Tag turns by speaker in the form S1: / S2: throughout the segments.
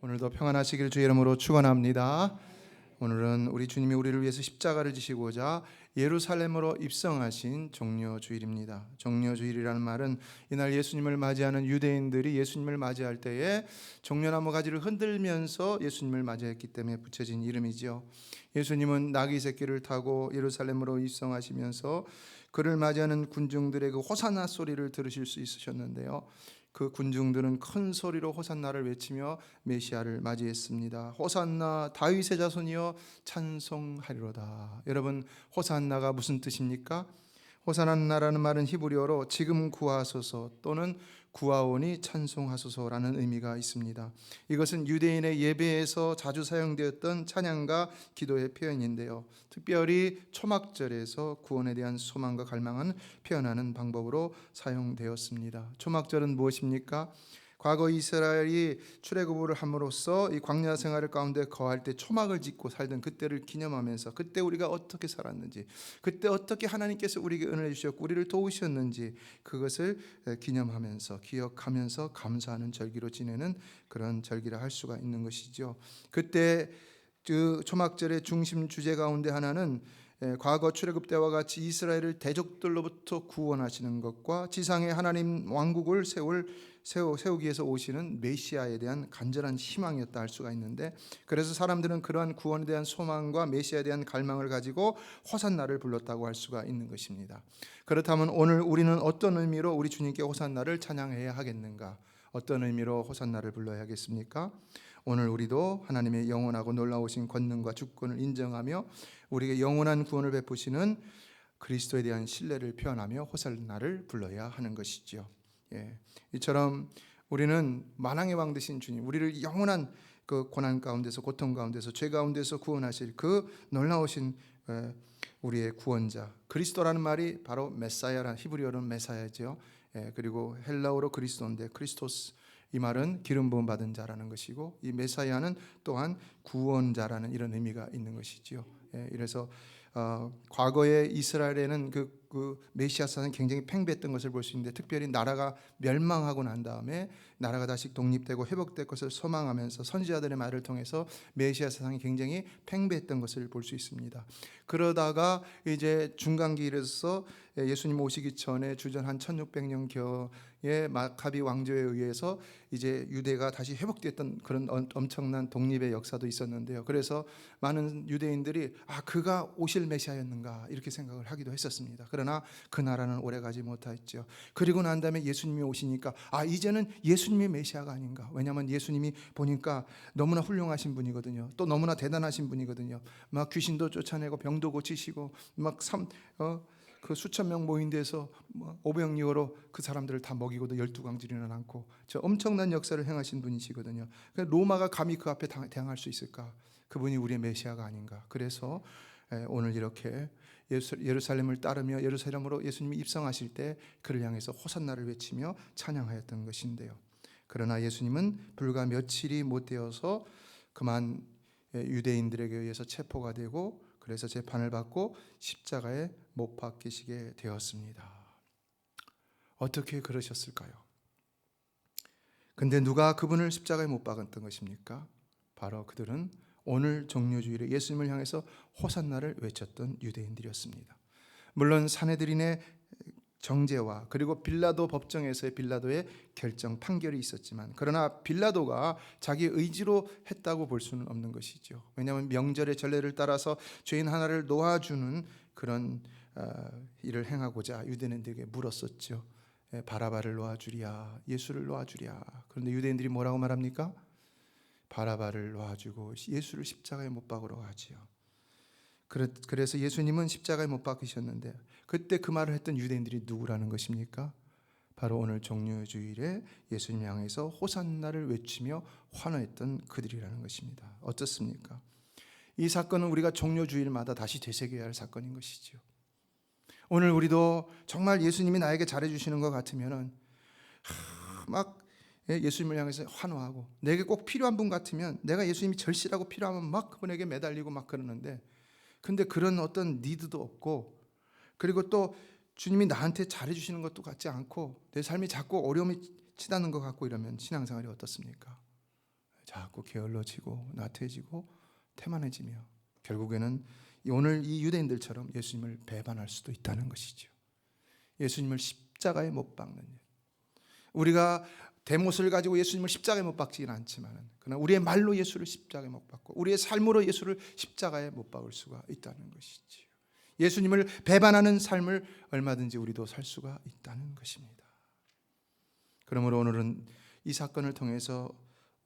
S1: 오늘도 평안하시길 주의 이름으로 축원합니다. 오늘은 우리 주님이 우리를 위해서 십자가를 지시고자 예루살렘으로 입성하신 종려주일입니다. 종려주일이라는 말은 이날 예수님을 맞이하는 유대인들이 예수님을 맞이할 때에 종려나무 가지를 흔들면서 예수님을 맞이했기 때문에 붙여진 이름이죠. 예수님은 나귀 새끼를 타고 예루살렘으로 입성하시면서 그를 맞이하는 군중들의 그 호산나 소리를 들으실 수 있으셨는데요. 그 군중들은 큰 소리로 호산나를 외치며 메시아를 맞이했습니다. 호산나 다윗의 자손이여 찬송하리로다. 여러분, 호산나가 무슨 뜻입니까? 호산나라는 말은 히브리어로 지금 구하소서 또는 구하오니 찬송하소서라는 의미가 있습니다. 이것은 유대인의 예배에서 자주 사용되었던 찬양과 기도의 표현인데요. 특별히 초막절에서 구원에 대한 소망과 갈망을 표현하는 방법으로 사용되었습니다. 초막절은 무엇입니까? 과거 이스라엘이 출애굽을 함으로써 이 광야 생활을 가운데 거할 때 초막을 짓고 살던 그때를 기념하면서 그때 우리가 어떻게 살았는지, 그때 어떻게 하나님께서 우리에게 은혜를 주셨고 우리를 도우셨는지 그것을 기념하면서 기억하면서 감사하는 절기로 지내는 그런 절기를 할 수가 있는 것이죠. 그때 그 초막절의 중심 주제 가운데 하나는 과거 출애굽 때와 같이 이스라엘을 대적들로부터 구원하시는 것과 지상에 하나님 왕국을 세우기 위해서 오시는 메시아에 대한 간절한 희망이었다 할 수가 있는데, 그래서 사람들은 그러한 구원에 대한 소망과 메시아에 대한 갈망을 가지고 호산나를 불렀다고 할 수가 있는 것입니다. 그렇다면 오늘 우리는 어떤 의미로 우리 주님께 호산나를 찬양해야 하겠는가? 어떤 의미로 호산나를 불러야 하겠습니까? 오늘 우리도 하나님의 영원하고 놀라우신 권능과 주권을 인정하며 우리에게 영원한 구원을 베푸시는 그리스도에 대한 신뢰를 표현하며 호산나를 불러야 하는 것이죠. 이처럼 우리는 만왕의 왕 되신 주님, 우리를 영원한 그 고난 가운데서, 고통 가운데서, 죄 가운데서 구원하실 그 놀라우신 우리의 구원자, 그리스도라는 말이 바로 메사야라는 히브리어로는 메사야죠. 그리고 헬라어로 그리스도인데 크리스토스, 이 말은 기름 부음 받은 자라는 것이고, 이 메사야는 또한 구원자라는 이런 의미가 있는 것이지요. 이래서 과거에 이스라엘에는 그 메시아 사상이 굉장히 팽배했던 것을 볼 수 있는데, 특별히 나라가 멸망하고 난 다음에 나라가 다시 독립되고 회복될 것을 소망하면서 선지자들의 말을 통해서 메시아 사상이 굉장히 팽배했던 것을 볼 수 있습니다. 그러다가 이제 중간기에서 예수님 오시기 전에 주전 한 1600년 의 마카비 왕조에 의해서 이제 유대가 다시 회복됐던 그런 엄청난 독립의 역사도 있었는데요. 그래서 많은 유대인들이 그가 오실 메시아였는가 이렇게 생각을 하기도 했었습니다. 그러나 그 나라는 오래가지 못했죠. 그리고 난 다음에 예수님이 오시니까 이제는 예수님이 메시아가 아닌가. 왜냐하면 예수님이 보니까 너무나 훌륭하신 분이거든요. 또 너무나 대단하신 분이거든요. 막 귀신도 쫓아내고 병도 고치시고 막 그 수천 명 모인 데서 오병이어로 그 사람들을 다 먹이고도 12광지리는 않고 저 엄청난 역사를 행하신 분이시거든요. 로마가 감히 그 앞에 대항할 수 있을까? 그분이 우리의 메시아가 아닌가. 그래서 오늘 이렇게 예루살렘을 따르며 예루살렘으로 예수님이 입성하실 때 그를 향해서 호산나를 외치며 찬양하였던 것인데요. 그러나 예수님은 불과 며칠이 못 되어서 그만 유대인들에게 의해서 체포가 되고, 그래서 재판을 받고 십자가에 못 박히시게 되었습니다. 어떻게 그러셨을까요? 근데 누가 그분을 십자가에 못 박았던 것입니까? 바로 그들은 오늘 종려주일에 예수님을 향해서 호산나를 외쳤던 유대인들이었습니다. 물론 사내들인의 정죄와 그리고 빌라도 법정에서의 빌라도의 결정 판결이 있었지만, 그러나 빌라도가 자기 의지로 했다고 볼 수는 없는 것이죠. 왜냐하면 명절의 전례를 따라서 죄인 하나를 놓아주는 그런 일을 행하고자 유대인들에게 물었었죠. 바라바를 놓아주랴, 예수를 놓아주랴. 그런데 유대인들이 뭐라고 말합니까? 바라바를 놓아주고 예수를 십자가에 못 박으러 가지요. 그래서 예수님은 십자가에 못 박히셨는데, 그때 그 말을 했던 유대인들이 누구라는 것입니까? 바로 오늘 종려주일에 예수님 향해서 호산나를 외치며 환호했던 그들이라는 것입니다. 어떻습니까? 이 사건은 우리가 종려주일마다 다시 되새겨야 할 사건인 것이죠. 오늘 우리도 정말 예수님이 나에게 잘해주시는 것 같으면 막 예수님을 향해서 환호하고, 내게 꼭 필요한 분 같으면, 내가 예수님이 절실하고 필요하면 막 그분에게 매달리고 막 그러는데, 근데 그런 어떤 니드도 없고, 그리고 또 주님이 나한테 잘해주시는 것도 같지 않고 내 삶이 자꾸 어려움이 치닫는 것 같고 이러면 신앙생활이 어떻습니까? 자꾸 게을러지고 나태해지고 태만해지며 결국에는 오늘 이 유대인들처럼 예수님을 배반할 수도 있다는 것이죠. 예수님을 십자가에 못 박는 일. 우리가 대못을 가지고 예수님을 십자가에 못 박지는 않지만 그러나 우리의 말로 예수를 십자가에 못 박고 우리의 삶으로 예수를 십자가에 못 박을 수가 있다는 것이지요. 예수님을 배반하는 삶을 얼마든지 우리도 살 수가 있다는 것입니다. 그러므로 오늘은 이 사건을 통해서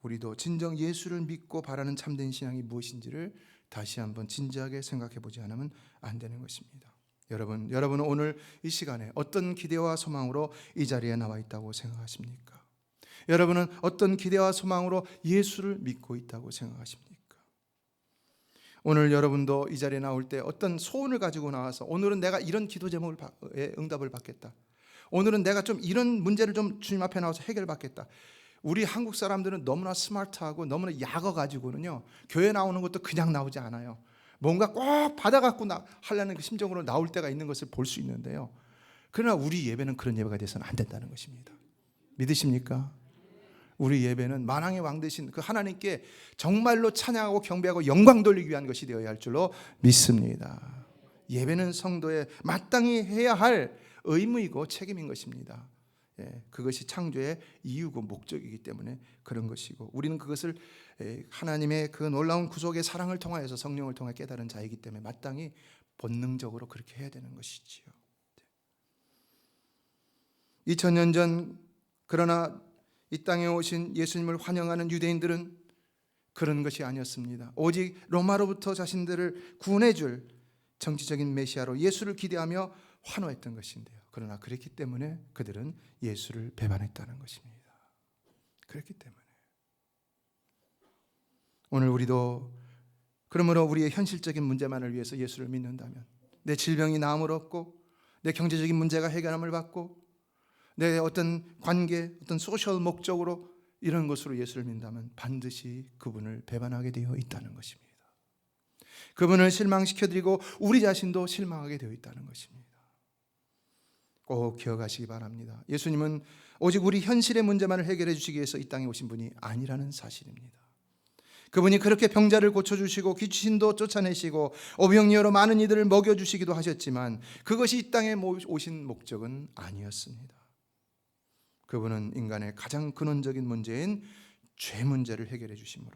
S1: 우리도 진정 예수를 믿고 바라는 참된 신앙이 무엇인지를 다시 한번 진지하게 생각해 보지 않으면 안 되는 것입니다. 여러분은 오늘 이 시간에 어떤 기대와 소망으로 이 자리에 나와 있다고 생각하십니까? 여러분은 어떤 기대와 소망으로 예수를 믿고 있다고 생각하십니까? 오늘 여러분도 이 자리에 나올 때 어떤 소원을 가지고 나와서 오늘은 내가 이런 기도 제목에 응답을 받겠다. 오늘은 내가 좀 이런 문제를 좀 주님 앞에 나와서 해결받겠다. 우리 한국 사람들은 너무나 스마트하고 너무나 약어 가지고는요 교회 나오는 것도 그냥 나오지 않아요. 뭔가 꼭 받아갖고 하려는 그 심정으로 나올 때가 있는 것을 볼 수 있는데요. 그러나 우리 예배는 그런 예배가 돼서는 안 된다는 것입니다. 믿으십니까? 우리 예배는 만왕의 왕 되신 그 하나님께 정말로 찬양하고 경배하고 영광 돌리기 위한 것이 되어야 할 줄로 믿습니다. 예배는 성도의 마땅히 해야 할 의무이고 책임인 것입니다. 그것이 창조의 이유고 목적이기 때문에 그런 것이고 우리는 그것을 하나님의 그 놀라운 구속의 사랑을 통하여서 성령을 통해 깨달은 자이기 때문에 마땅히 본능적으로 그렇게 해야 되는 것이지요. 2000년 전 그러나 이 땅에 오신 예수님을 환영하는 유대인들은 그런 것이 아니었습니다. 오직 로마로부터 자신들을 구원해 줄 정치적인 메시아로 예수를 기대하며 환호했던 것인데요. 그러나 그랬기 때문에 그들은 예수를 배반했다는 것입니다. 그렇기 때문에 오늘 우리도 그러므로 우리의 현실적인 문제만을 위해서 예수를 믿는다면 내 질병이 나음을 얻고 내 경제적인 문제가 해결함을 받고 내 어떤 관계, 어떤 소셜 목적으로 이런 것으로 예수를 믿는다면 반드시 그분을 배반하게 되어 있다는 것입니다. 그분을 실망시켜드리고 우리 자신도 실망하게 되어 있다는 것입니다. 꼭 기억하시기 바랍니다. 예수님은 오직 우리 현실의 문제만을 해결해 주시기 위해서 이 땅에 오신 분이 아니라는 사실입니다. 그분이 그렇게 병자를 고쳐주시고 귀신도 쫓아내시고 오병이어로 많은 이들을 먹여주시기도 하셨지만 그것이 이 땅에 오신 목적은 아니었습니다. 그분은 인간의 가장 근원적인 문제인 죄 문제를 해결해 주심으로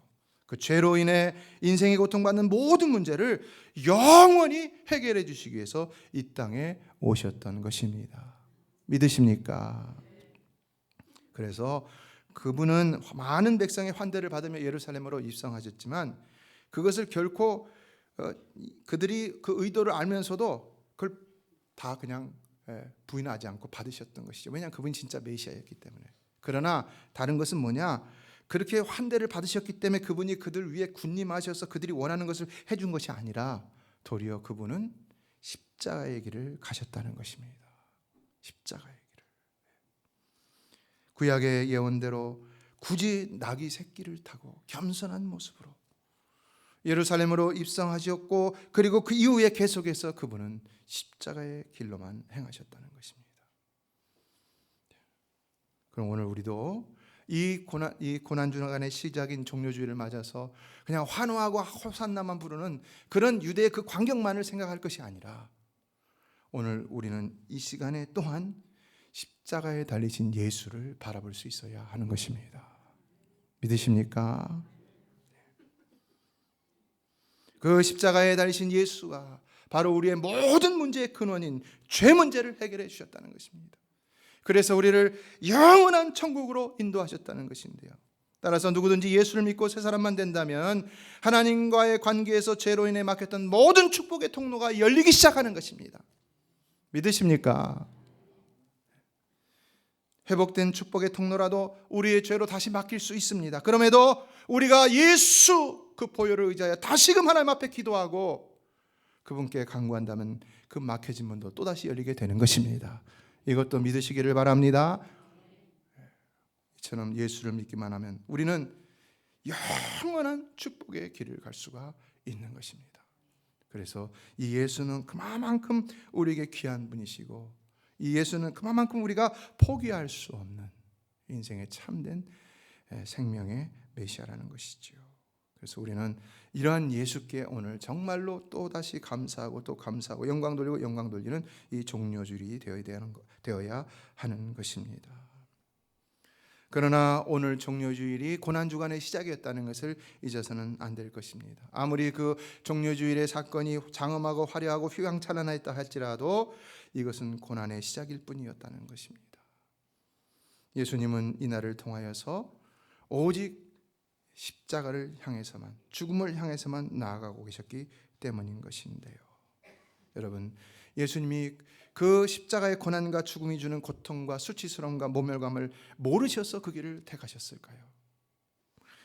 S1: 그 죄로 인해 인생이 고통받는 모든 문제를 영원히 해결해 주시기 위해서 이 땅에 오셨던 것입니다. 믿으십니까? 그래서 그분은 많은 백성의 환대를 받으며 예루살렘으로 입성하셨지만 그것을 결코 그들이 그 의도를 알면서도 그걸 다 그냥 부인하지 않고 받으셨던 것이죠. 왜냐하면 그분이 진짜 메시아였기 때문에. 그러나 다른 것은 뭐냐? 그렇게 환대를 받으셨기 때문에 그분이 그들 위에 군림하셔서 그들이 원하는 것을 해준 것이 아니라 도리어 그분은 십자가의 길을 가셨다는 것입니다. 십자가의 길을. 구약의 예언대로 굳이 나귀 새끼를 타고 겸손한 모습으로 예루살렘으로 입성하셨고 그리고 그 이후에 계속해서 그분은 십자가의 길로만 행하셨다는 것입니다. 그럼 오늘 우리도 이 고난 주간의 시작인 종료주일을 맞아서 그냥 환호하고 호산나만 부르는 그런 유대의 그 광경만을 생각할 것이 아니라 오늘 우리는 이 시간에 또한 십자가에 달리신 예수를 바라볼 수 있어야 하는 것입니다. 믿으십니까? 그 십자가에 달리신 예수가 바로 우리의 모든 문제의 근원인 죄 문제를 해결해 주셨다는 것입니다. 그래서 우리를 영원한 천국으로 인도하셨다는 것인데요. 따라서 누구든지 예수를 믿고 새 사람만 된다면 하나님과의 관계에서 죄로 인해 막혔던 모든 축복의 통로가 열리기 시작하는 것입니다. 믿으십니까? 회복된 축복의 통로라도 우리의 죄로 다시 막힐 수 있습니다. 그럼에도 우리가 예수 그 보혈을 의지하여 다시금 하나님 앞에 기도하고 그분께 간구한다면 그 막혀진 문도 또다시 열리게 되는 것입니다. 이것도 믿으시기를 바랍니다. 이처럼 예수를 믿기만 하면 우리는 영원한 축복의 길을 갈 수가 있는 것입니다. 그래서 이 예수는 그만큼 우리에게 귀한 분이시고 이 예수는 그만큼 우리가 포기할 수 없는 인생의 참된 생명의 메시아라는 것이지요. 그래서 우리는 이러한 예수께 오늘 정말로 또다시 감사하고 또 감사하고 영광 돌리고 영광 돌리는 이 종려주일이 되어야 하는 것입니다. 그러나 오늘 종려주일이 고난주간의 시작이었다는 것을 잊어서는 안 될 것입니다. 아무리 그 종려주일의 사건이 장엄하고 화려하고 휘황찬란했다 할지라도 이것은 고난의 시작일 뿐이었다는 것입니다. 예수님은 이 날을 통하여서 오직 십자가를 향해서만, 죽음을 향해서만 나아가고 계셨기 때문인 것인데요. 여러분, 예수님이 그 십자가의 고난과 죽음이 주는 고통과 수치스러움과 모멸감을 모르셔서 그 길을 택하셨을까요?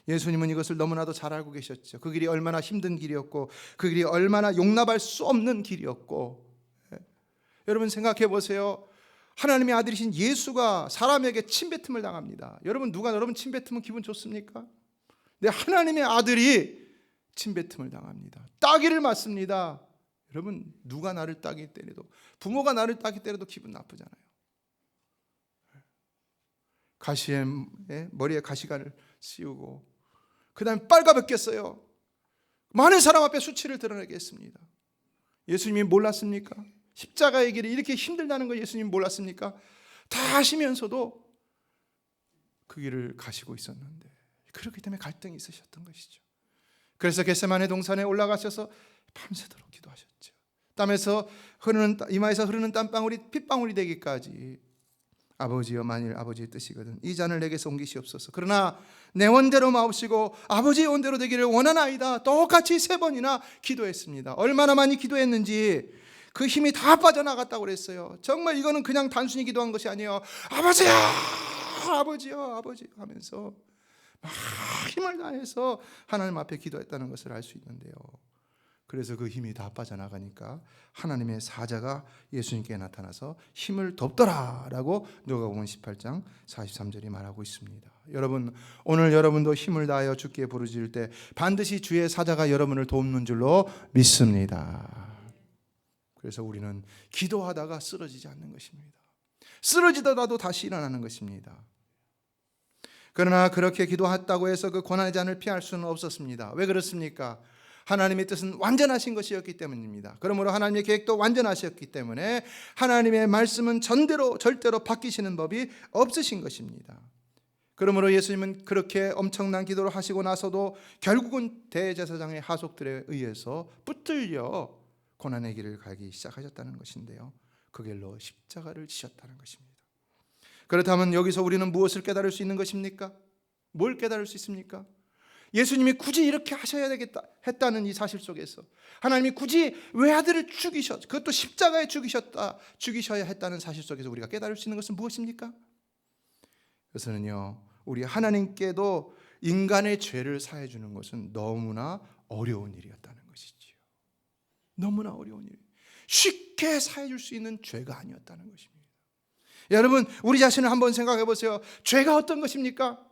S1: 예수님은 이것을 너무나도 잘 알고 계셨죠. 그 길이 얼마나 힘든 길이었고 그 길이 얼마나 용납할 수 없는 길이었고. 여러분 생각해 보세요. 하나님의 아들이신 예수가 사람에게 침뱉음을 당합니다. 여러분 누가 여러분 침뱉으면 기분 좋습니까? 네, 하나님의 아들이 침뱉음을 당합니다. 따귀를 맞습니다. 여러분 누가 나를 따귀 때려도, 부모가 나를 따귀 때려도 기분 나쁘잖아요. 가시에 머리에 가시관을 씌우고 그 다음에 빨가벗겼어요. 많은 사람 앞에 수치를 드러내게 했습니다. 예수님이 몰랐습니까? 십자가의 길이 이렇게 힘들다는 걸 예수님이 몰랐습니까? 다 아시면서도 그 길을 가시고 있었는데, 그렇기 때문에 갈등이 있으셨던 것이죠. 그래서 겟세마네 동산에 올라가셔서 밤새도록 기도하셨죠. 땀에서 이마에서 흐르는 땀방울이 핏방울이 되기까지 아버지여, 만일 아버지의 뜻이거든 이 잔을 내게서 옮기시옵소서. 그러나 내 원대로 마옵시고 아버지의 원대로 되기를 원하나이다. 똑같이 3번이나 기도했습니다. 얼마나 많이 기도했는지 그 힘이 다 빠져나갔다고 그랬어요. 정말 이거는 그냥 단순히 기도한 것이 아니에요. 아버지야, 아버지요, 아버지 하면서 막 힘을 다해서 하나님 앞에 기도했다는 것을 알 수 있는데요. 그래서 그 힘이 다 빠져나가니까 하나님의 사자가 예수님께 나타나서 힘을 덮더라라고 누가복음 18장 43절이 말하고 있습니다. 여러분, 오늘 여러분도 힘을 다하여 주께 부르짖을 때 반드시 주의 사자가 여러분을 돕는 줄로 믿습니다. 그래서 우리는 기도하다가 쓰러지지 않는 것입니다. 쓰러지더라도 다시 일어나는 것입니다. 그러나 그렇게 기도했다고 해서 그 고난의 잔을 피할 수는 없었습니다. 왜 그렇습니까? 하나님의 뜻은 완전하신 것이었기 때문입니다. 그러므로 하나님의 계획도 완전하셨기 때문에 하나님의 말씀은 절대로 바뀌시는 법이 없으신 것입니다. 그러므로 예수님은 그렇게 엄청난 기도를 하시고 나서도 결국은 대제사장의 하속들에 의해서 붙들려 고난의 길을 가기 시작하셨다는 것인데요. 그 길로 십자가를 지셨다는 것입니다. 그렇다면 여기서 우리는 무엇을 깨달을 수 있는 것입니까? 뭘 깨달을 수 있습니까? 예수님이 굳이 이렇게 하셔야 되겠다 했다는 이 사실 속에서, 하나님이 굳이 외아들을 그것도 십자가에 죽이셔야 했다는 사실 속에서 우리가 깨달을 수 있는 것은 무엇입니까? 그것은요, 우리 하나님께도 인간의 죄를 사해 주는 것은 너무나 어려운 일이었다는 것이지요. 너무나 어려운 일, 쉽게 사해 줄 수 있는 죄가 아니었다는 것입니다. 여러분, 우리 자신을 한번 생각해 보세요. 죄가 어떤 것입니까?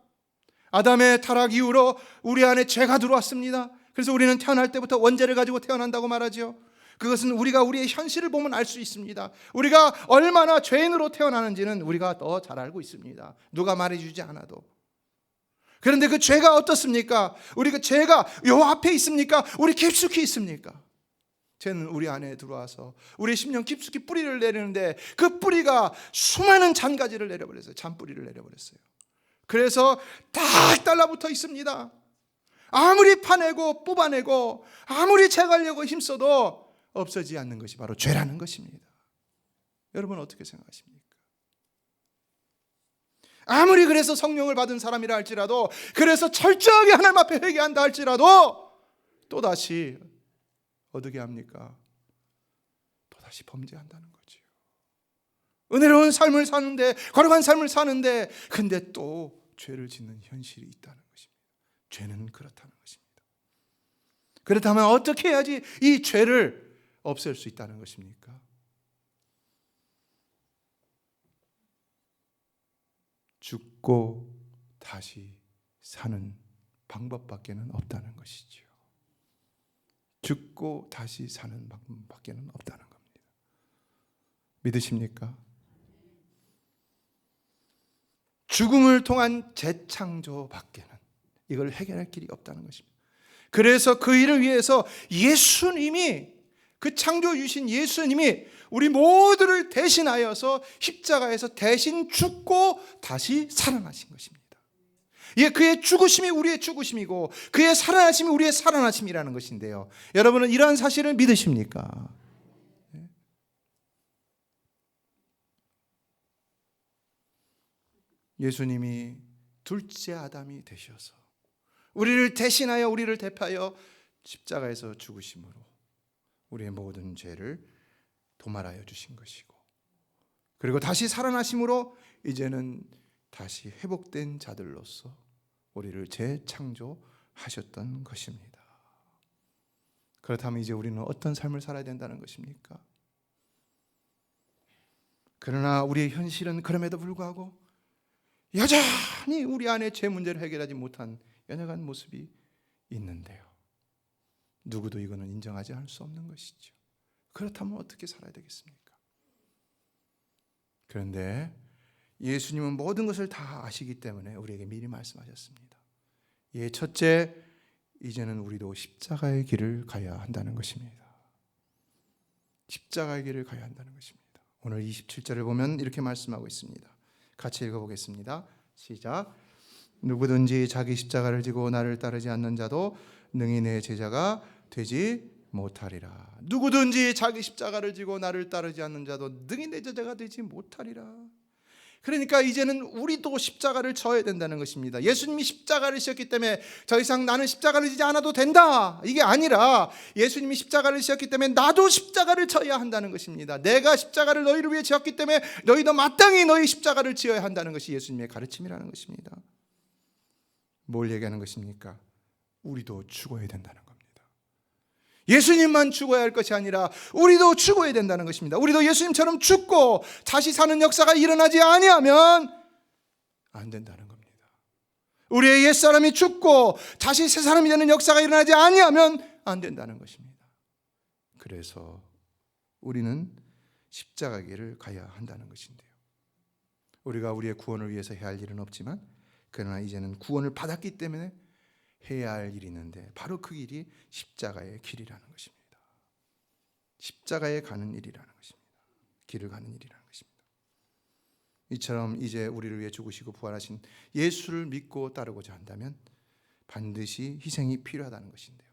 S1: 아담의 타락 이후로 우리 안에 죄가 들어왔습니다. 그래서 우리는 태어날 때부터 원죄를 가지고 태어난다고 말하죠. 그것은 우리가 우리의 현실을 보면 알 수 있습니다. 우리가 얼마나 죄인으로 태어나는지는 우리가 더 잘 알고 있습니다. 누가 말해주지 않아도. 그런데 그 죄가 어떻습니까? 우리 그 죄가 요 앞에 있습니까? 우리 깊숙이 있습니까? 죄는 우리 안에 들어와서 우리의 심령 깊숙이 뿌리를 내리는데 그 뿌리가 수많은 잔가지를 내려버렸어요. 잔뿌리를 내려버렸어요. 그래서 딱 달라붙어 있습니다. 아무리 파내고 뽑아내고 아무리 제거하려고 힘써도 없어지지 않는 것이 바로 죄라는 것입니다. 여러분 어떻게 생각하십니까? 아무리 그래서 성령을 받은 사람이라 할지라도, 그래서 철저하게 하나님 앞에 회개한다 할지라도 또다시 어떻게 합니까? 또다시 범죄한다는 거죠. 은혜로운 삶을 사는데, 거룩한 삶을 사는데, 근데 또 죄를 짓는 현실이 있다는 것입니다. 죄는 그렇다는 것입니다. 그렇다면 어떻게 해야지 이 죄를 없앨 수 있다는 것입니까? 죽고 다시 사는 방법밖에는 없다는 것이지요. 죽고 다시 사는 방법밖에는 없다는 겁니다. 믿으십니까? 죽음을 통한 재창조밖에는, 이걸 해결할 길이 없다는 것입니다. 그래서 그 일을 위해서 예수님이, 그 창조주신 예수님이 우리 모두를 대신하여서 십자가에서 대신 죽고 다시 살아나신 것입니다. 예, 그의 죽으심이 우리의 죽으심이고 그의 살아나심이 우리의 살아나심이라는 것인데요, 여러분은 이러한 사실을 믿으십니까? 예수님이 둘째 아담이 되셔서 우리를 대신하여, 우리를 대표하여 십자가에서 죽으심으로 우리의 모든 죄를 도말하여 주신 것이고, 그리고 다시 살아나심으로 이제는 다시 회복된 자들로서 우리를 재창조하셨던 것입니다. 그렇다면 이제 우리는 어떤 삶을 살아야 된다는 것입니까? 그러나 우리의 현실은 그럼에도 불구하고 여전히 우리 안에 죄 문제를 해결하지 못한 연약한 모습이 있는데요, 누구도 이거는 인정하지 않을 수 없는 것이죠. 그렇다면 어떻게 살아야 되겠습니까? 그런데 예수님은 모든 것을 다 아시기 때문에 우리에게 미리 말씀하셨습니다. 예, 첫째, 이제는 우리도 십자가의 길을 가야 한다는 것입니다. 십자가의 길을 가야 한다는 것입니다. 오늘 27절을 보면 이렇게 말씀하고 있습니다. 같이 읽어보겠습니다. 시작. 누구든지 자기 십자가를 지고 나를 따르지 않는 자도 능히 내 제자가 되지 못하리라. 누구든지 자기 십자가를 지고 나를 따르지 않는 자도 능히 내 제자가 되지 못하리라. 그러니까 이제는 우리도 십자가를 져야 된다는 것입니다. 예수님이 십자가를 지셨기 때문에 더 이상 나는 십자가를 지지 않아도 된다, 이게 아니라 예수님이 십자가를 지셨기 때문에 나도 십자가를 져야 한다는 것입니다. 내가 십자가를 너희를 위해 지었기 때문에 너희도 마땅히 너희 십자가를 지어야 한다는 것이 예수님의 가르침이라는 것입니다. 뭘 얘기하는 것입니까? 우리도 죽어야 된다는 겁니다. 예수님만 죽어야 할 것이 아니라 우리도 죽어야 된다는 것입니다. 우리도 예수님처럼 죽고 다시 사는 역사가 일어나지 아니하면 안 된다는 겁니다. 우리의 옛사람이 죽고 다시 새 사람이 되는 역사가 일어나지 아니하면 안 된다는 것입니다. 그래서 우리는 십자가 길을 가야 한다는 것인데요, 우리가 우리의 구원을 위해서 해야 할 일은 없지만, 그러나 이제는 구원을 받았기 때문에 해야 할 일이 있는데, 바로 그 길이 십자가의 길이라는 것입니다. 십자가에 가는 일이라는 것입니다. 길을 가는 일이라는 것입니다. 이처럼 이제 우리를 위해 죽으시고 부활하신 예수를 믿고 따르고자 한다면 반드시 희생이 필요하다는 것인데요,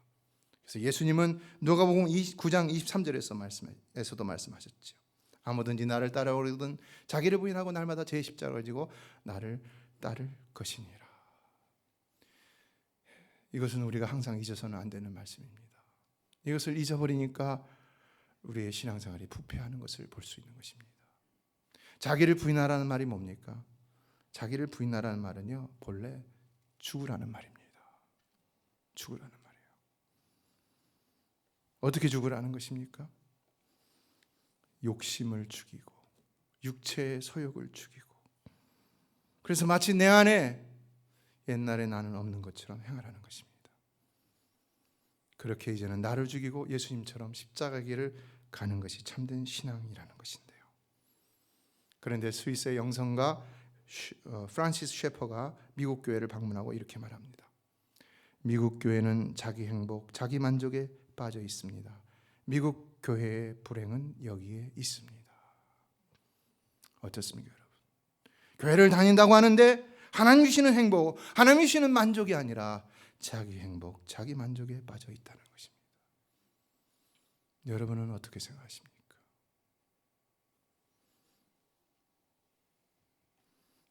S1: 그래서 예수님은 누가복음 9장 23절에서도 말씀하셨죠. 아무든지 나를 따라오려거든 자기를 부인하고 날마다 제 십자가를 지고 나를 따를 것이니라. 이것은 우리가 항상 잊어서는 안 되는 말씀입니다. 이것을 잊어버리니까 우리의 신앙생활이 부패하는 것을 볼 수 있는 것입니다. 자기를 부인하라는 말이 뭡니까? 자기를 부인하라는 말은요, 본래 죽으라는 말입니다. 죽으라는 말이에요. 어떻게 죽으라는 것입니까? 욕심을 죽이고 육체의 소욕을 죽이고, 그래서 마치 내 안에 옛날에 나는 없는 것처럼 행하라는 것입니다. 그렇게 이제는 나를 죽이고 예수님처럼 십자가 길을 가는 것이 참된 신앙이라는 것인데요, 그런데 스위스의 영성가 프란시스 셰퍼가 미국 교회를 방문하고 이렇게 말합니다. 미국 교회는 자기 행복, 자기 만족에 빠져 있습니다. 미국 교회의 불행은 여기에 있습니다. 어떻습니까, 여러분? 교회를 다닌다고 하는데 하나님 주시는 행복, 하나님 주시는 만족이 아니라 자기 행복, 자기 만족에 빠져 있다는 것입니다. 여러분은 어떻게 생각하십니까?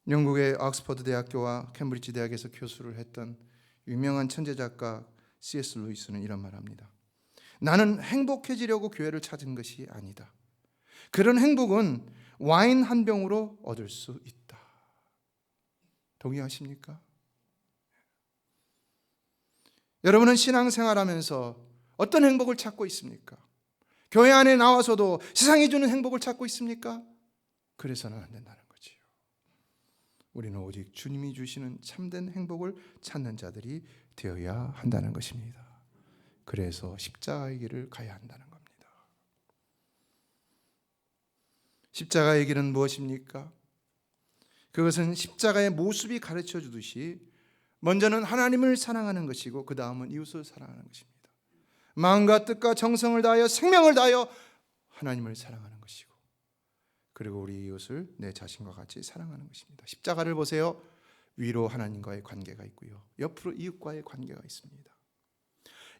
S1: 영국의 옥스퍼드 대학교와 캠브리지 대학에서 교수를 했던 유명한 천재 작가 C.S. 루이스는 이런 말을 합니다. 나는 행복해지려고 교회를 찾은 것이 아니다. 그런 행복은 와인 한 병으로 얻을 수 있다. 동의하십니까? 여러분은 신앙생활하면서 어떤 행복을 찾고 있습니까? 교회 안에 나와서도 세상이 주는 행복을 찾고 있습니까? 그래서는 안 된다는 거지요. 우리는 오직 주님이 주시는 참된 행복을 찾는 자들이 되어야 한다는 것입니다. 그래서 십자가의 길을 가야 한다는 겁니다. 십자가의 길은 무엇입니까? 그것은 십자가의 모습이 가르쳐 주듯이 먼저는 하나님을 사랑하는 것이고 그 다음은 이웃을 사랑하는 것입니다. 마음과 뜻과 정성을 다하여 생명을 다하여 하나님을 사랑하는 것이고, 그리고 우리 이웃을 내 자신과 같이 사랑하는 것입니다. 십자가를 보세요. 위로 하나님과의 관계가 있고요, 옆으로 이웃과의 관계가 있습니다.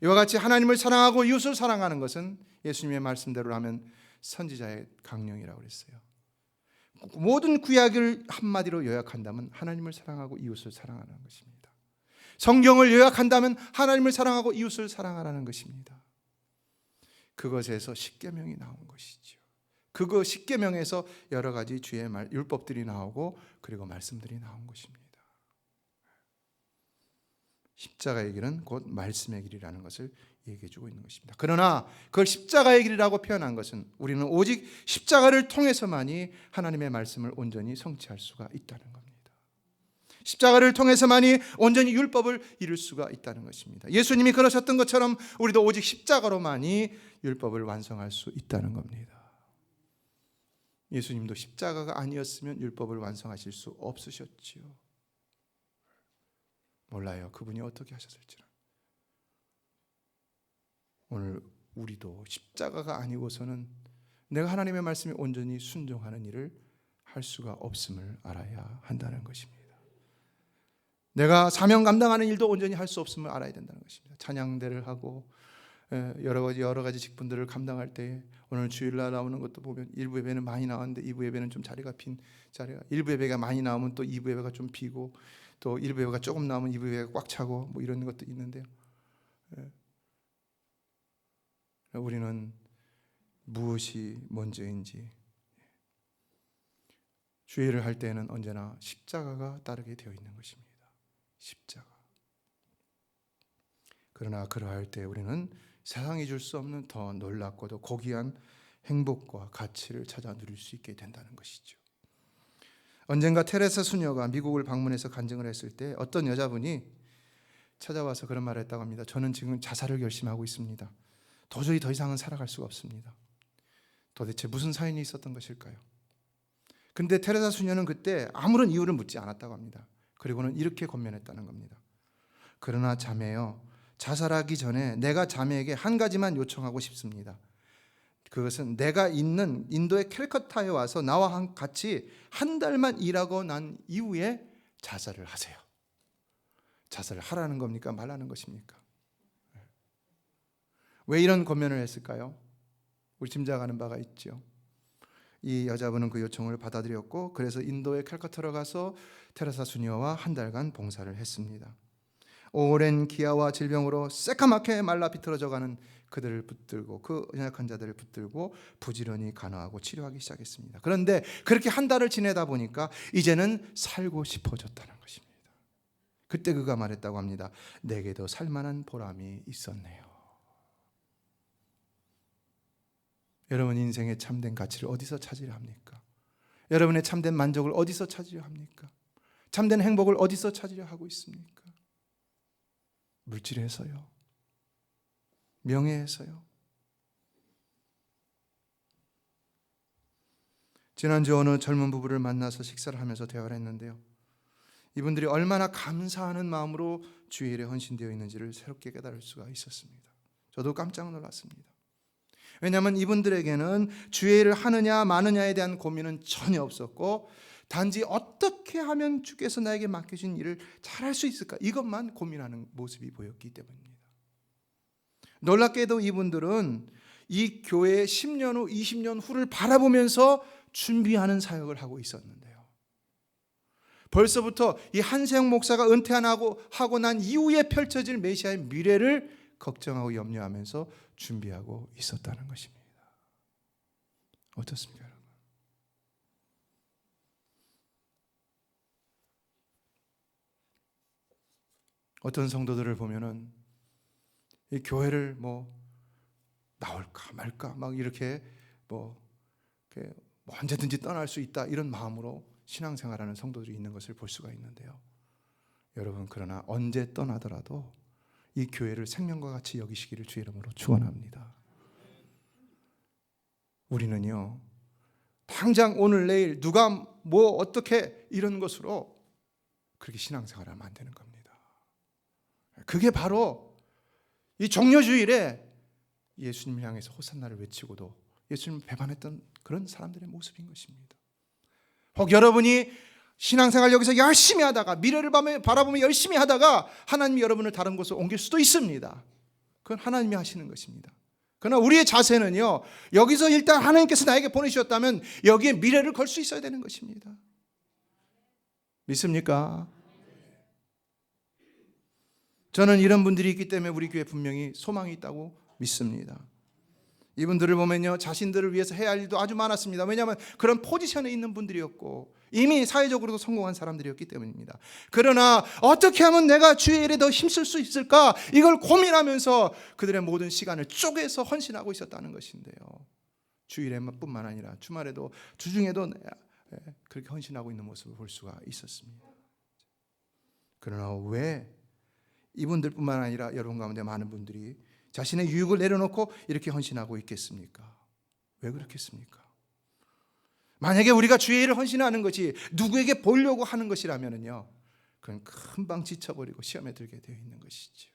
S1: 이와 같이 하나님을 사랑하고 이웃을 사랑하는 것은 예수님의 말씀대로 하면 선지자의 강령이라고 그랬어요. 모든 구약을 한마디로 요약한다면 하나님을 사랑하고 이웃을 사랑하는 것입니다. 성경을 요약한다면 하나님을 사랑하고 이웃을 사랑하라는 것입니다. 그것에서 십계명이 나온 것이죠. 그거 십계명에서 여러 가지 주의 율법들이 나오고 그리고 말씀들이 나온 것입니다. 십자가의 길은 곧 말씀의 길이라는 것을 얘기해 주고 있는 것입니다. 그러나 그걸 십자가의 길이라고 표현한 것은 우리는 오직 십자가를 통해서만이 하나님의 말씀을 온전히 성취할 수가 있다는 겁니다. 십자가를 통해서만이 온전히 율법을 이룰 수가 있다는 것입니다. 예수님이 그러셨던 것처럼 우리도 오직 십자가로만이 율법을 완성할 수 있다는 겁니다. 예수님도 십자가가 아니었으면 율법을 완성하실 수 없으셨지요. 몰라요, 그분이 어떻게 하셨을지는. 오늘 우리도 십자가가 아니고서는 내가 하나님의 말씀에 온전히 순종하는 일을 할 수가 없음을 알아야 한다는 것입니다. 내가 사명 감당하는 일도 온전히 할 수 없음을 알아야 된다는 것입니다. 찬양대를 하고 여러 가지 직분들을 감당할 때, 오늘 주일날 나오는 것도 보면 1부 예배는 많이 나왔는데 2부 예배는 좀 자리가 빈 자리가, 1부 예배가 많이 나오면 또 2부 예배가 좀 비고, 또 1부 예배가 조금 나오면 2부 예배가 꽉 차고 뭐 이런 것도 있는데요. 우리는 무엇이 먼저인지, 주일을 할 때에는 언제나 십자가가 따르게 되어 있는 것입니다. 십자가. 그러나 그러할 때 우리는 세상이 줄 수 없는 더 놀랍고도 고귀한 행복과 가치를 찾아 누릴 수 있게 된다는 것이죠. 언젠가 테레사 수녀가 미국을 방문해서 간증을 했을 때 어떤 여자분이 찾아와서 그런 말을 했다고 합니다. 저는 지금 자살을 결심하고 있습니다. 도저히 더 이상은 살아갈 수가 없습니다. 도대체 무슨 사연이 있었던 것일까요? 근데 테레사 수녀는 그때 아무런 이유를 묻지 않았다고 합니다. 그리고는 이렇게 권면했다는 겁니다. 그러나 자매여, 자살하기 전에 내가 자매에게 한 가지만 요청하고 싶습니다. 그것은 내가 있는 인도의 캘커타에 와서 나와 같이 한 달만 일하고 난 이후에 자살을 하세요. 자살을 하라는 겁니까? 말라는 것입니까? 왜 이런 권면을 했을까요? 우리 짐작하는 바가 있죠. 이 여자분은 그 요청을 받아들였고, 그래서 인도의 캘커타로 가서 테레사 수녀와 한 달간 봉사를 했습니다. 오랜 기아와 질병으로 새까맣게 말라 비틀어져가는 그들을 붙들고, 그 연약한 자들을 붙들고 부지런히 간호하고 치료하기 시작했습니다. 그런데 그렇게 한 달을 지내다 보니까 이제는 살고 싶어졌다는 것입니다. 그때 그가 말했다고 합니다. 내게도 살만한 보람이 있었네요. 여러분 인생의 참된 가치를 어디서 찾으려 합니까? 여러분의 참된 만족을 어디서 찾으려 합니까? 참된 행복을 어디서 찾으려 하고 있습니까? 물질에서요? 명예에서요? 지난주 어느 젊은 부부를 만나서 식사를 하면서 대화를 했는데요, 이분들이 얼마나 감사하는 마음으로 주의 일에 헌신되어 있는지를 새롭게 깨달을 수가 있었습니다. 저도 깜짝 놀랐습니다. 왜냐하면 이분들에게는 주의 일을 하느냐 마느냐에 대한 고민은 전혀 없었고, 단지 어떻게 하면 주께서 나에게 맡겨진 일을 잘할 수 있을까, 이것만 고민하는 모습이 보였기 때문입니다. 놀랍게도 이분들은 이 교회의 10년 후 20년 후를 바라보면서 준비하는 사역을 하고 있었는데요, 벌써부터 이 한세영 목사가 은퇴하고 난 이후에 펼쳐질 메시아의 미래를 걱정하고 염려하면서 준비하고 있었다는 것입니다. 어떻습니까, 여러분? 어떤 성도들을 보면은 이 교회를 나올까 말까 막 이렇게 언제든지 떠날 수 있다 이런 마음으로 신앙생활하는 성도들이 있는 것을 볼 수가 있는데요, 여러분, 그러나 언제 떠나더라도 이 교회를 생명과 같이 여기시기를 주의 이름으로 축원합니다. 우리는요, 당장 오늘 내일 누가 어떻게 이런 것으로 그렇게 신앙생활을 하면 안 되는 겁니다. 그게 바로 이 종려주일에 예수님을 향해서 호산나를 외치고도 예수님을 배반했던 그런 사람들의 모습인 것입니다. 혹 여러분이 신앙생활 여기서 열심히 하다가 미래를 바라보며 열심히 하다가 하나님이 여러분을 다른 곳으로 옮길 수도 있습니다. 그건 하나님이 하시는 것입니다. 그러나 우리의 자세는요, 여기서 일단 하나님께서 나에게 보내주셨다면 여기에 미래를 걸 수 있어야 되는 것입니다. 믿습니까? 저는 이런 분들이 있기 때문에 우리 교회 분명히 소망이 있다고 믿습니다. 이분들을 보면요, 자신들을 위해서 해야 할 일도 아주 많았습니다. 왜냐하면 그런 포지션에 있는 분들이었고 이미 사회적으로도 성공한 사람들이었기 때문입니다. 그러나 어떻게 하면 내가 주의 일에 더 힘쓸 수 있을까, 이걸 고민하면서 그들의 모든 시간을 쪼개서 헌신하고 있었다는 것인데요, 주일에뿐만 아니라 주말에도 주중에도 그렇게 헌신하고 있는 모습을 볼 수가 있었습니다. 그러나 왜 이분들뿐만 아니라 여러분 가운데 많은 분들이 자신의 유익을 내려놓고 이렇게 헌신하고 있겠습니까? 왜 그렇겠습니까? 만약에 우리가 주의 일을 헌신하는 것이 누구에게 보려고 하는 것이라면요, 그건 금방 지쳐버리고 시험에 들게 되어 있는 것이죠.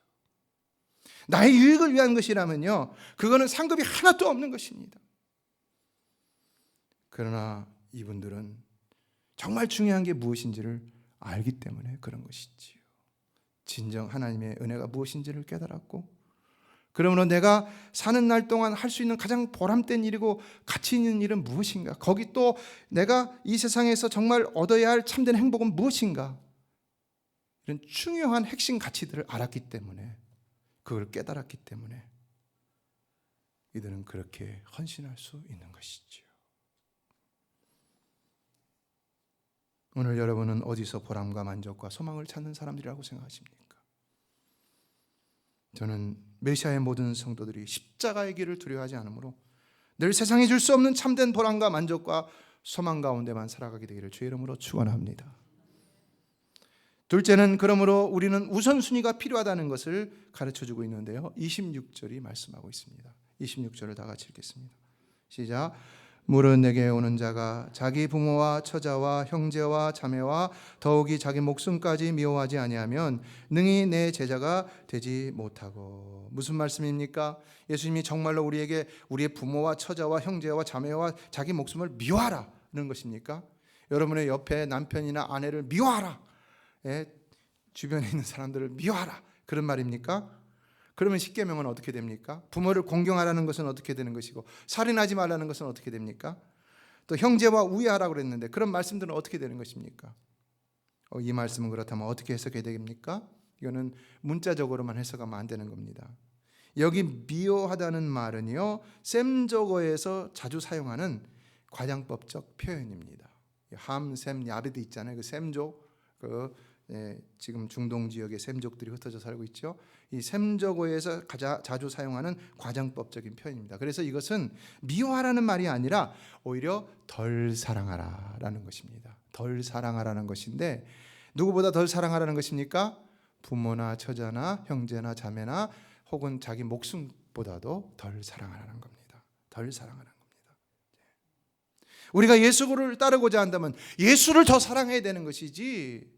S1: 나의 유익을 위한 것이라면요, 그거는 상급이 하나도 없는 것입니다. 그러나 이분들은 정말 중요한 게 무엇인지를 알기 때문에 그런 것이지요. 진정 하나님의 은혜가 무엇인지를 깨달았고, 그러므로 내가 사는 날 동안 할 수 있는 가장 보람된 일이고 가치 있는 일은 무엇인가, 거기 또 내가 이 세상에서 정말 얻어야 할 참된 행복은 무엇인가, 이런 중요한 핵심 가치들을 알았기 때문에, 그걸 깨달았기 때문에 이들은 그렇게 헌신할 수 있는 것이죠. 오늘 여러분은 어디서 보람과 만족과 소망을 찾는 사람들이라고 생각하십니까? 저는 메시아의 모든 성도들이 십자가의 길을 두려워하지 않으므로 늘 세상이 줄 수 없는 참된 보람과 만족과 소망 가운데만 살아가게 되기를 주의 이름으로 축원합니다. 둘째는, 그러므로 우리는 우선순위가 필요하다는 것을 가르쳐주고 있는데요, 26절이 말씀하고 있습니다. 26절을 다 같이 읽겠습니다. 시작. 무릇 내게 오는 자가 자기 부모와 처자와 형제와 자매와 더욱이 자기 목숨까지 미워하지 아니하면 능히 내 제자가 되지 못하고. 무슨 말씀입니까? 예수님이 정말로 우리에게 우리의 부모와 처자와 형제와 자매와 자기 목숨을 미워하라는 것입니까? 여러분의 옆에 남편이나 아내를 미워하라, 주변에 있는 사람들을 미워하라, 그런 말입니까? 그러면 십계명은 어떻게 됩니까? 부모를 공경하라는 것은 어떻게 되는 것이고, 살인하지 말라는 것은 어떻게 됩니까? 또 형제와 우애하라고 그랬는데 그런 말씀들은 어떻게 되는 것입니까? 이 말씀은 그렇다면 어떻게 해석해야 됩니까? 이거는 문자적으로만 해석하면 안 되는 겁니다. 여기 미워하다는 말은요, 셈저어에서 자주 사용하는 과장법적 표현입니다. 함, 셈, 야베드 있잖아요. 그 셈족, 지금 중동 지역에 셈족들이 흩어져 살고 있죠. 이 셈저어에서 자주 사용하는 과장법적인 표현입니다. 그래서 이것은 미워하라는 말이 아니라 오히려 덜 사랑하라라는 것입니다. 덜 사랑하라는 것인데, 누구보다 덜 사랑하라는 것입니까? 부모나 처자나 형제나 자매나 혹은 자기 목숨보다도 덜 사랑하라는 겁니다. 덜 사랑하라는 겁니다. 우리가 예수를 따르고자 한다면 예수를 더 사랑해야 되는 것이지,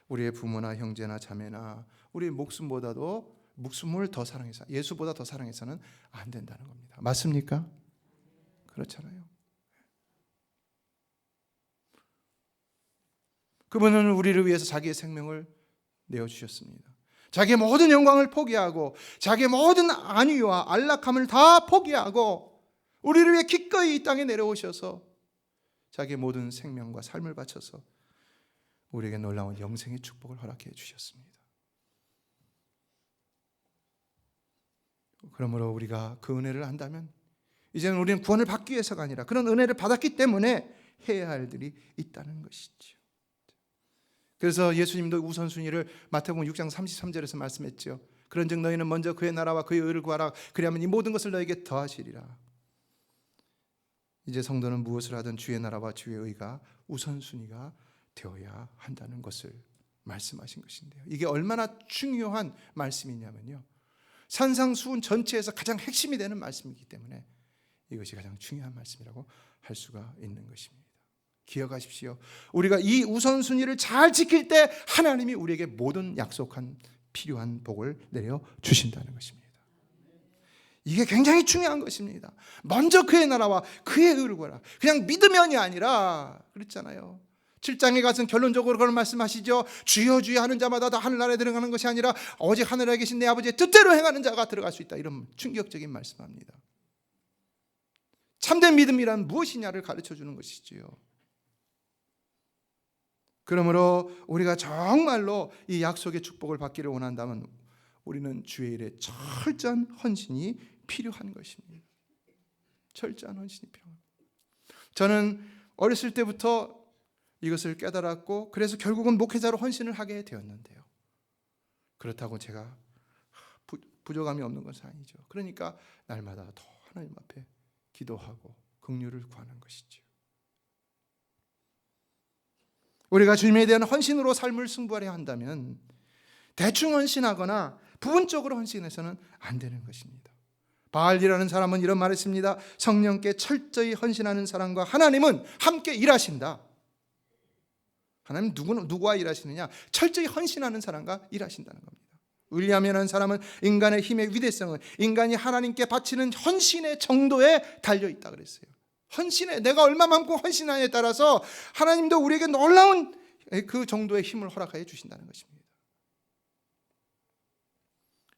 S1: 우리의 부모나 형제나 자매나 우리의 목숨을 더 사랑해서, 예수보다 더 사랑해서는 안 된다는 겁니다. 맞습니까? 그렇잖아요. 그분은 우리를 위해서 자기의 생명을 내어주셨습니다. 자기의 모든 영광을 포기하고 자기의 모든 안위와 안락함을 다 포기하고 우리를 위해 기꺼이 이 땅에 내려오셔서 자기의 모든 생명과 삶을 바쳐서 우리에게 놀라운 영생의 축복을 허락해 주셨습니다. 그러므로 우리가 그 은혜를 한다면 이제는 우리는 구원을 받기 위해서가 아니라 그런 은혜를 받았기 때문에 해야 할 일이 있다는 것이죠. 그래서 예수님도 우선순위를 마태복음 6장 33절에서 말씀했죠. 그런즉 너희는 먼저 그의 나라와 그의 의를 구하라. 그리하면 이 모든 것을 너에게 더하시리라. 이제 성도는 무엇을 하든 주의 나라와 주의 의가 우선순위가 되어야 한다는 것을 말씀하신 것인데요, 이게 얼마나 중요한 말씀이냐면요, 산상수훈 전체에서 가장 핵심이 되는 말씀이기 때문에 이것이 가장 중요한 말씀이라고 할 수가 있는 것입니다. 기억하십시오. 우리가 이 우선순위를 잘 지킬 때 하나님이 우리에게 모든 약속한 필요한 복을 내려 주신다는 것입니다. 이게 굉장히 중요한 것입니다. 먼저 그의 나라와 그의 의를 구하라. 그냥 믿으면이 아니라 그랬잖아요. 7장에 가서는 결론적으로 그런 말씀하시죠. 주여 주여 하는 자마다 다 하늘나라에 들어가는 것이 아니라 오직 하늘에 계신 내 아버지의 뜻대로 행하는 자가 들어갈 수 있다. 이런 충격적인 말씀합니다. 참된 믿음이란 무엇이냐를 가르쳐 주는 것이지요. 그러므로 우리가 정말로 이 약속의 축복을 받기를 원한다면 우리는 주의 일에 철저한 헌신이 필요한 것입니다. 철저한 헌신이 필요합니다. 저는 어렸을 때부터 이것을 깨달았고 그래서 결국은 목회자로 헌신을 하게 되었는데요. 그렇다고 제가 부족함이 없는 것은 아니죠. 그러니까 날마다 더 하나님 앞에 기도하고 긍휼을 구하는 것이죠. 우리가 주님에 대한 헌신으로 삶을 승부하려 한다면 대충 헌신하거나 부분적으로 헌신해서는 안 되는 것입니다. 바알이라는 사람은 이런 말을 했습니다. 성령께 철저히 헌신하는 사람과 하나님은 함께 일하신다. 하나님 누구와 일하시느냐? 철저히 헌신하는 사람과 일하신다는 겁니다. 윌리엄이라는 사람은 인간의 힘의 위대성은 인간이 하나님께 바치는 헌신의 정도에 달려있다 그랬어요. 헌신에 내가 얼마만큼 헌신하냐에 따라서 하나님도 우리에게 놀라운 그 정도의 힘을 허락하여 주신다는 것입니다.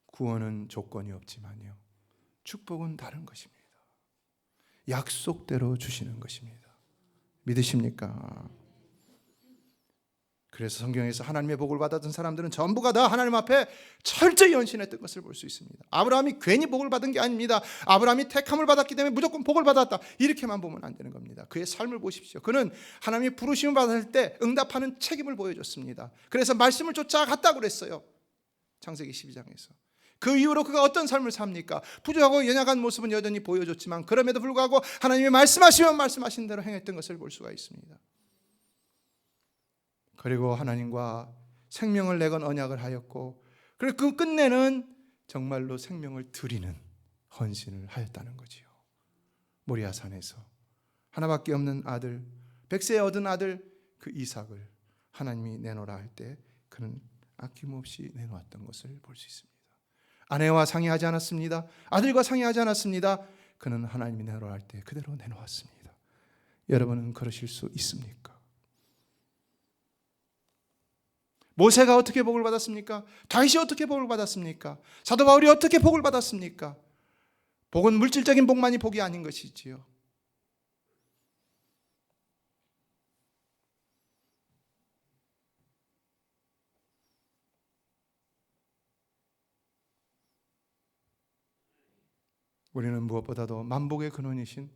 S1: 구원은 조건이 없지만요, 축복은 다른 것입니다. 약속대로 주시는 것입니다. 믿으십니까? 그래서 성경에서 하나님의 복을 받았던 사람들은 전부가 다 하나님 앞에 철저히 헌신했던 것을 볼 수 있습니다. 아브라함이 괜히 복을 받은 게 아닙니다. 아브라함이 택함을 받았기 때문에 무조건 복을 받았다, 이렇게만 보면 안 되는 겁니다. 그의 삶을 보십시오. 그는 하나님의 부르심을 받을 때 응답하는 책임을 보여줬습니다. 그래서 말씀을 쫓아갔다고 그랬어요. 창세기 12장에서. 그 이후로 그가 어떤 삶을 삽니까? 부족하고 연약한 모습은 여전히 보여줬지만 그럼에도 불구하고 하나님이 말씀하시면 말씀하신 대로 행했던 것을 볼 수가 있습니다. 그리고 하나님과 생명을 내건 언약을 하였고, 그리고 그 끝내는 정말로 생명을 드리는 헌신을 하였다는 거지요. 모리아산에서 하나밖에 없는 아들, 100세에 얻은 아들 그 이삭을 하나님이 내놓으라 할 때 그는 아낌없이 내놓았던 것을 볼 수 있습니다. 아내와 상의하지 않았습니다. 아들과 상의하지 않았습니다. 그는 하나님이 내놓으라 할 때 그대로 내놓았습니다. 여러분은 그러실 수 있습니까? 모세가 어떻게 복을 받았습니까? 다윗이 어떻게 복을 받았습니까? 사도 바울이 어떻게 복을 받았습니까? 복은 물질적인 복만이 복이 아닌 것이지요. 우리는 무엇보다도 만복의 근원이신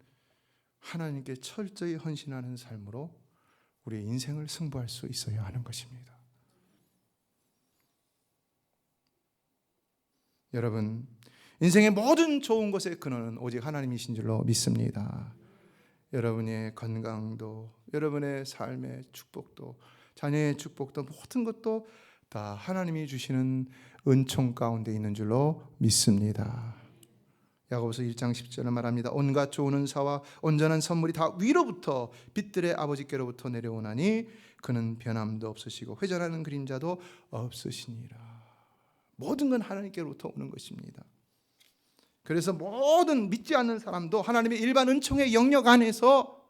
S1: 하나님께 철저히 헌신하는 삶으로 우리의 인생을 승부할 수 있어야 하는 것입니다. 여러분, 인생의 모든 좋은 것의 근원은 오직 하나님이신 줄로 믿습니다. 여러분의 건강도, 여러분의 삶의 축복도, 자녀의 축복도, 모든 것도 다 하나님이 주시는 은총 가운데 있는 줄로 믿습니다. 야고보서 1장 10절에 말합니다. 온갖 좋은 은사와 온전한 선물이 다 위로부터 빛들의 아버지께로부터 내려오나니 그는 변함도 없으시고 회전하는 그림자도 없으시니라. 모든 건 하나님께로부터 오는 것입니다. 그래서 모든 믿지 않는 사람도 하나님의 일반 은총의 영역 안에서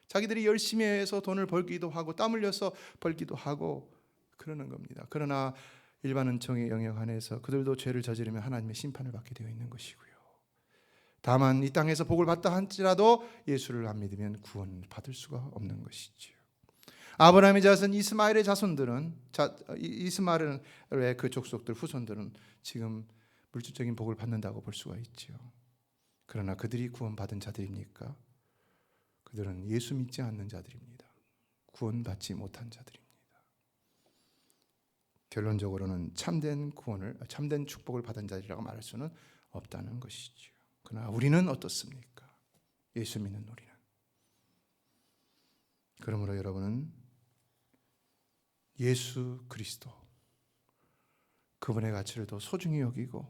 S1: 자기들이 열심히 해서 돈을 벌기도 하고 땀 흘려서 벌기도 하고 그러는 겁니다. 그러나 일반 은총의 영역 안에서 그들도 죄를 저지르면 하나님의 심판을 받게 되어 있는 것이고요. 다만 이 땅에서 복을 받다 할지라도 예수를 안 믿으면 구원을 받을 수가 없는 것이지요. 아브라함의 자손 이스마엘의 자손들은 이스마엘의 그 족속들 후손들은 지금 물질적인 복을 받는다고 볼 수가 있지요. 그러나 그들이 구원받은 자들입니까? 그들은 예수 믿지 않는 자들입니다. 구원받지 못한 자들입니다. 결론적으로는 참된 축복을 받은 자들이라고 말할 수는 없다는 것이지요. 그러나 우리는 어떻습니까? 예수 믿는 우리는. 그러므로 여러분은 예수 그리스도 그분의 가치를 더 소중히 여기고,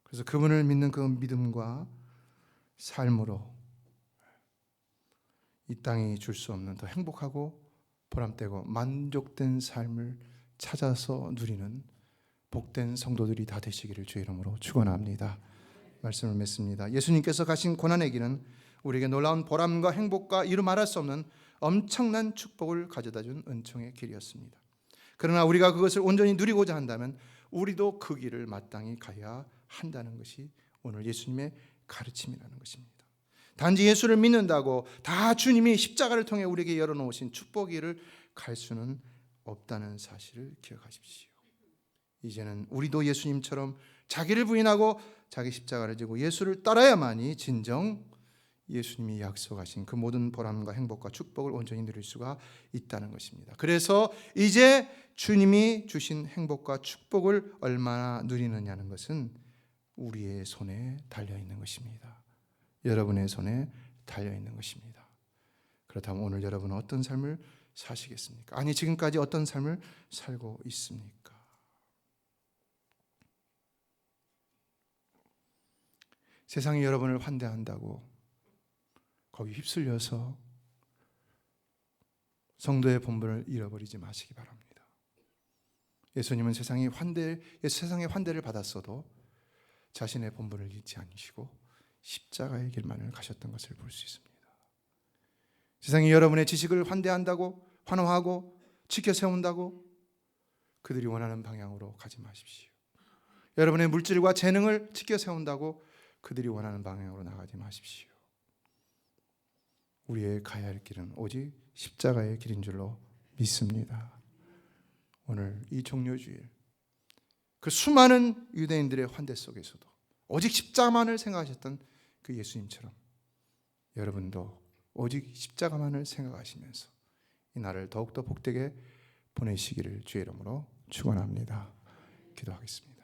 S1: 그래서 그분을 믿는 그 믿음과 삶으로 이 땅이 줄 수 없는 더 행복하고 보람되고 만족된 삶을 찾아서 누리는 복된 성도들이 다 되시기를 주의 이름으로 축원합니다. 말씀을 맺습니다. 예수님께서 가신 고난의 길은 우리에게 놀라운 보람과 행복과 이루 말할 수 없는 엄청난 축복을 가져다준 은총의 길이었습니다. 그러나 우리가 그것을 온전히 누리고자 한다면 우리도 그 길을 마땅히 가야 한다는 것이 오늘 예수님의 가르침이라는 것입니다. 단지 예수를 믿는다고 다 주님이 십자가를 통해 우리에게 열어놓으신 축복의 길을 갈 수는 없다는 사실을 기억하십시오. 이제는 우리도 예수님처럼 자기를 부인하고 자기 십자가를 지고 예수를 따라야만이 진정 예수님이 약속하신 그 모든 보람과 행복과 축복을 온전히 누릴 수가 있다는 것입니다. 그래서 이제 주님이 주신 행복과 축복을 얼마나 누리느냐는 것은 우리의 손에 달려있는 것입니다. 여러분의 손에 달려있는 것입니다. 그렇다면 오늘 여러분은 어떤 삶을 사시겠습니까? 아니, 지금까지 어떤 삶을 살고 있습니까? 세상이 여러분을 환대한다고 거기 휩쓸려서 성도의 본분을 잃어버리지 마시기 바랍니다. 예수님은 세상의 환대를 받았어도 자신의 본분을 잃지 않으시고 십자가의 길만을 가셨던 것을 볼 수 있습니다. 세상이 여러분의 지식을 환대한다고, 환호하고 지켜 세운다고 그들이 원하는 방향으로 가지 마십시오. 여러분의 물질과 재능을 지켜 세운다고 그들이 원하는 방향으로 나가지 마십시오. 우리의 가야 할 길은 오직 십자가의 길인 줄로 믿습니다. 오늘 이 종료주일 그 수많은 유대인들의 환대 속에서도 오직 십자가만을 생각하셨던 그 예수님처럼 여러분도 오직 십자가만을 생각하시면서 이 날을 더욱더 복되게 보내시기를 주의 이름으로 축원합니다. 기도하겠습니다.